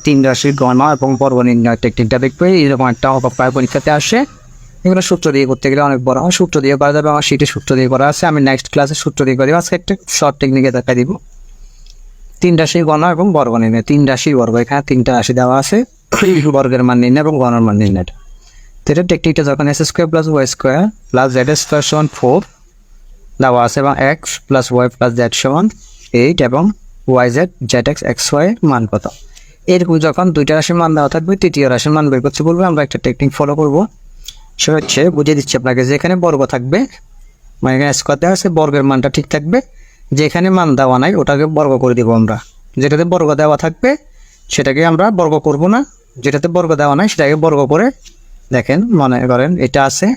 তিন রাশির গণনা এবং বর্গ নির্ণয় টেকনিকটা দেখবে। এরকম একটা প্রায় পরীক্ষাতে আসে। এগুলো সূত্র দিয়ে করতে গেলে অনেক বড় হয়, সূত্র দিয়ে করা যাবে। আমার শিটে সূত্র দিয়ে করা আছে, আমি নেক্সট ক্লাসে সূত্র দিয়ে করি। আজকে একটা শর্ট টেকনিকে দেখা দিব। তিন রাশির গণনা এবং বর্গ নির্ণয়। তিন রাশির বর্গ, এখানে তিনটা রাশি দেওয়া আছে, বর্গের মান নির্ণয় এবং গণনার মান নির্ণয়টা। তো এটা টেকনিকটা যখন S square plus Y square plus Z square সমান 4 দেওয়া আছে এবং X plus Y plus Z সমান 8 এবং Y Z Z X X Y মান কত, এরকম যখন দুইটা রাশির মান দেওয়া থাকবে, তৃতীয় রাশির মান বের করতে বলবে। আমরা একটা টেকনিক ফলো করবো, সেটা হচ্ছে বুঝিয়ে দিচ্ছি আপনাকে। যেখানে বর্গ থাকবে, মানে এখানে স্কোয়ার দেওয়া আছে, বর্গের মানটা ঠিক থাকবে। যেখানে মান দেওয়া নাই ওটাকে বর্গ করে দিব আমরা। যেটাতে বর্গ দেওয়া থাকবে সেটাকে আমরা বর্গ করব না, যেটাতে বর্গ দেওয়া নাই সেটাকে বর্গ করে দেখেন। মনে করেন এটা আছে,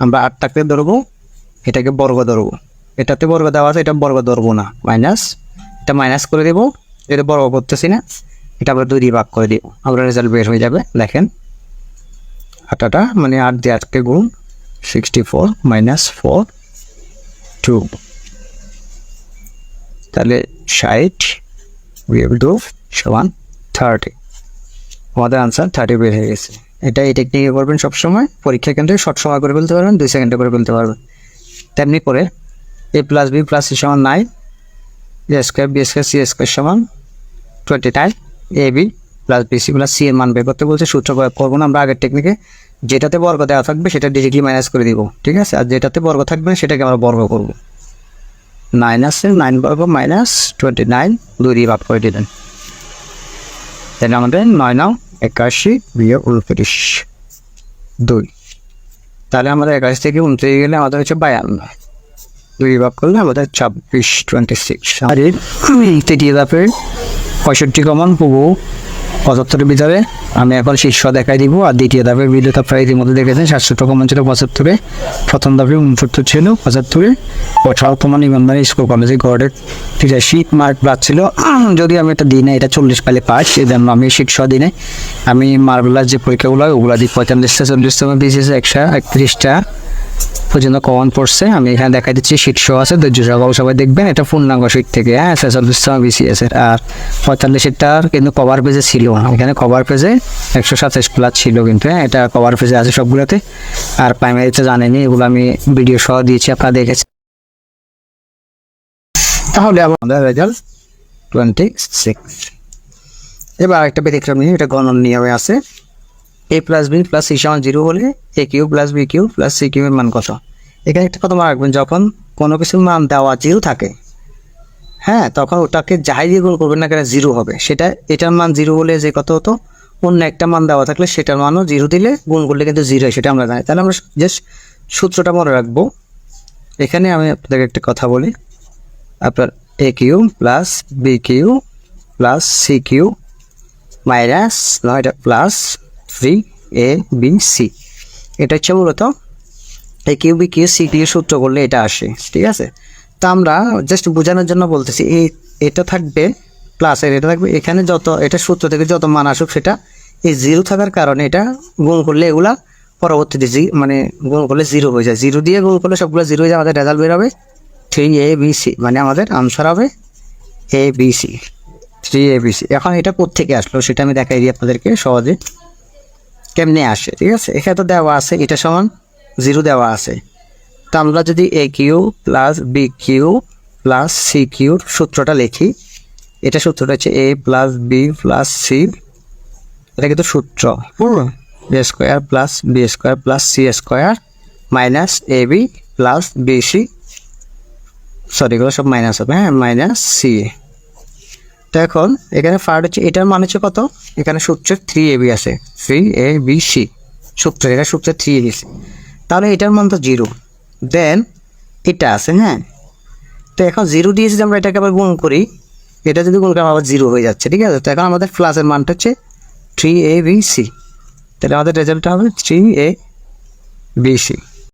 আমরা 8টাকে ধরবো, এটাকে বর্গ ধরবো। এটাতে বর্গ দেওয়া আছে, এটা বর্গ ধরবো না, মাইনাস, এটা মাইনাস করে দেবো। এটা বর্গ করতেছি না, এটা আমরা 2 দিয়ে ভাগ করে দিব, আমরা রেজাল্ট বের হয়ে যাবে। দেখেন 8টা মানে 8 দিয়ে 8কে গুণ, 64 মাইনাস 4 2, তাহলে 60 সমান 30। আমাদের আনসার 30 বের হয়ে গেছে। এটা এই টেকনিকে করবেন সবসময়। পরীক্ষা কেন্দ্রে শর্ট সময় করে ফেলতে পারবেন, 2 সেকেন্ডে করে ফেলতে পারবেন। তেমনি করে a plus B plus C সমান 9, A square B square C square সমান 29, A B plus B C plus C এর মান বের করতে বলছে। সূত্র প্রয়োগ করবো না আমরা আগের টেকনিকে। যেটাতে বর্গ দেওয়া থাকবে সেটা ডিরেক্টলি মাইনাস করে দিব, ঠিক আছে। আর যেটাতে বর্গ থাকবে সেটাকে আমরা বর্গ করব। 9 আছে, 9 বর্গ মাইনাস 29, 2 দিয়ে ভাগ করে দিলেন। তাহলে আমাদের 9 9 81 বিয়োগ 29 2। তাহলে আমাদের 81 থেকে 29 গেলে আমাদের হচ্ছে 52, 2 ভাগ করলে আমাদের 26 26। আর তৃতীয় ধাপের 65 কমন পাবো 75-এর ভিতরে। আমি এখন শীর্ষ দেখাই দিব। আর দ্বিতীয় ধাপের ভিডিওটা প্রায় ইতিমধ্যে দেখেছেন। 67 কমন ছিল 75-এ, প্রথম ধাপে 69 ছিল 75-এ। 18 কমন ইমানদারি স্কুল কলেজে গড়ের 83 মার্ক প্লাস ছিল। যদি আমি এটা দিই না, এটা 40 পাইলে পাস, এই জন্য আমি শীর্ষ দিনে আমি মার্বেলার যে পরীক্ষাগুলো হয় ওগুলো দিই। 45টা 40টা বিসিএস 131টা পর্যন্ত কমন পড়ছে। আমি এখানে দেখাই দিচ্ছি, শীর্ষ আছে, ধৈর্য সহকারে সবাই দেখবেন। এটা পূর্ণাঙ্গ শীট থেকে, হ্যাঁ, 46টা বিসিএস এর। আর 45টার কিন্তু কভার পেজে ছিল, এখানে কভার পেজে 127 প্লাস ছিল, কিন্তু হ্যাঁ এটা কভার পেজে আছে সবগুলোতে। আর প্রাইমারিতে জানেনি, এগুলো আমি ভিডিও সহ দিয়েছি, আপনারা দেখেছেন। তাহলে আমাদের রেজাল্ট 26। এবার একটা ব্যতিক্রম নিয়ে, এটা গণন নিয়মে আছে। a plus B plus C সমান 0 হলে A cube plus B cube plus C cube এর মান কত। এখানে একটা কথা মনে রাখবেন, যখন কোনো কিছুর মান দেওয়া 0 থাকে, হ্যাঁ, তখন ওটাকে যাই দিয়ে গুণ করবেন না কেন 0 হবে। সেটা এটার মান 0 হলে যে কত হতো, অন্য একটা মান দেওয়া থাকলে সেটার মানও 0 দিলে গুণ করলে কিন্তু 0 হয়, সেটা আমরা জানি। তাহলে আমরা জাস্ট সূত্রটা মনে রাখবো। এখানে আমি আপনাদেরকে একটা কথা বলি, আপনার A cube plus B cube plus C cube minus নয়টা প্লাস 3ab, এটা হচ্ছে মূলত A cube B cube C cube সূত্র করলে এটা আসে, ঠিক আছে। তা আমরা জাস্ট বোঝানোর জন্য বলতেছি, এটা থাকবে প্লাস এটা থাকবে। এখানে যত এটা সূত্র থেকে যত মান আসুক, সেটা এই 0 থাকার কারণে এটা গুণ করলে এগুলা পরবর্তীতে মানে গুণ করলে 0 হয়ে যায়। 0 দিয়ে গুণ করলে সবগুলো 0 হয়ে যায়, আমাদের রেজাল্ট বের হবে 3abc, মানে আমাদের আনসার হবে abc, 3abc। এখন এটা কোত্থেকে আসলো সেটা আমি দেখাই দিই আপনাদেরকে সহজে কেমনে আসে, ঠিক আছে। এখানে তো দেওয়া আছে এটা সমান 0 দেওয়া আছে। তো আমরা যদি A cube plus B cube plus C কিউর সূত্রটা লিখি, এটা সূত্রটা হচ্ছে A plus B plus C, এটা কিন্তু সূত্র A square plus B square plus C square minus A B plus B C, sorry এগুলো সব মাইনাস হবে, হ্যাঁ, মাইনাস সি। তো এখন এখানে ফার্স্ট হচ্ছে এটার মান হচ্ছে কত, এখানে সূত্রের 3ab আছে, 3abc সূত্র, এটা সূত্রের 3abc। তাহলে এটার মান তো 0, দেন এটা আছে, হ্যাঁ। তো এখন 0 দিয়ে যদি আমরা এটাকে আবার গুণ করি, এটা যদি গুণ করি আবার 0 হয়ে যাচ্ছে, ঠিক আছে। তো এখন আমাদের প্লাসের মানটা হচ্ছে 3abc, তাহলে আমাদের রেজাল্টটা হবে 3abc।